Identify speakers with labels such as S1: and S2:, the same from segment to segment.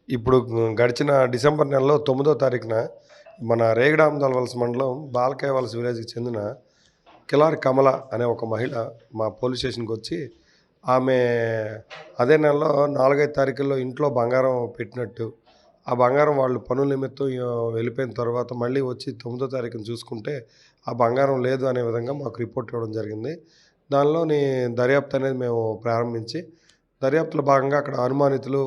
S1: ఇప్పుడు గడిచిన డిసెంబర్ నెలలో 9వ తారీఖున మన రేగడామదల వలస మండలం బాలకాయ వలస విలేజ్‌కి చెందిన కిలారి కమల అనే ఒక మహిళ మా పోలీస్ స్టేషన్‌కొచ్చి ఆమె అదే నెలలో 4, 5 తారీఖుల్లో ఇంట్లో బంగారం పెట్టినట్టు, ఆ బంగారం వాళ్ళు పనుల నిమిత్తం వెళ్ళిపోయిన తర్వాత మళ్ళీ వచ్చి 9వ తారీఖున చూసుకుంటే ఆ బంగారం లేదు అనే విధంగా మాకు రిపోర్ట్ ఇవ్వడం జరిగింది. దానిలోని దర్యాప్తు అనేది మేము ప్రారంభించి, దర్యాప్తులో భాగంగా అక్కడ అనుమానితులు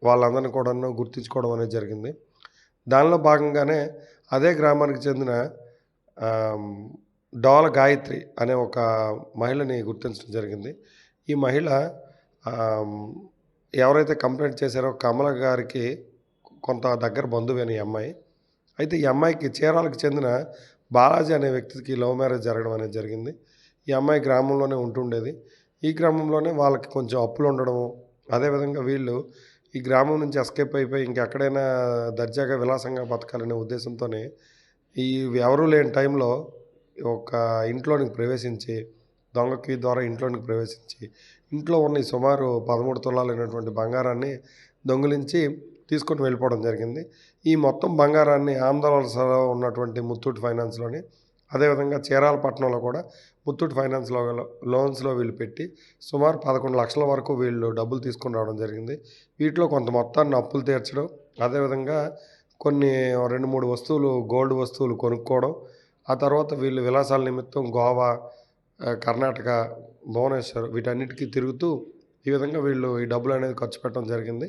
S1: వాళ్ళందరిని కూడాను గుర్తించుకోవడం అనేది జరిగింది. దానిలో భాగంగానే అదే గ్రామానికి చెందిన ఆహ్, డోల గాయత్రి అనే ఒక మహిళని గుర్తించడం జరిగింది. ఈ మహిళ ఆహ్, ఎవరైతే కంప్లెయింట్ చేశారో కమల గారికి కొంత దగ్గర బంధువేను ఈ అమ్మాయి. అయితే ఈ అమ్మాయికి చీరాలకు చెందిన బాలాజీ అనే వ్యక్తికి లవ్ మ్యారేజ్ జరగడం అనేది జరిగింది. ఈ అమ్మాయి గ్రామంలోనే ఉంటుండేది. ఈ గ్రామంలోనే వాళ్ళకి కొంచెం అప్పులుండడము, అదేవిధంగా వీళ్ళు ఈ గ్రామం నుంచి ఎస్కేప్ అయిపోయి ఇంకెక్కడైనా దర్జాగా విలాసంగా బతకాలనే ఉద్దేశంతోనే ఈ ఎవరు లేని టైంలో ఒక ఇంట్లోనికి ప్రవేశించి, దొంగ కీ ద్వారా ఇంట్లోనికి ప్రవేశించి, ఇంట్లో ఉన్న ఈ సుమారు 13 తులాలైనటువంటి బంగారాన్ని దొంగిలించి తీసుకొని వెళ్ళిపోవడం జరిగింది. ఈ మొత్తం బంగారాన్ని ఆంధ్రవలసలో ఉన్నటువంటి ముత్తూట్ ఫైనాన్స్‌లోని, అదేవిధంగా చీరాల పట్టణంలో కూడా ముత్తూట్ ఫైనాన్స్‌లో లోన్స్‌లో వీళ్ళు పెట్టి సుమారు 11,00,000 వరకు వీళ్ళు డబ్బులు తీసుకొని రావడం జరిగింది. వీటిలో కొంత మొత్తాన్ని అప్పులు తీర్చడం, అదేవిధంగా కొన్ని 2, 3 వస్తువులు గోల్డ్ వస్తువులు కొనుక్కోవడం, ఆ తర్వాత వీళ్ళు విలాసాల నిమిత్తం గోవా, కర్ణాటక, భువనేశ్వర్ వీటన్నిటికి తిరుగుతూ ఈ విధంగా వీళ్ళు ఈ డబ్బులనేది ఖర్చు పెట్టడం జరిగింది.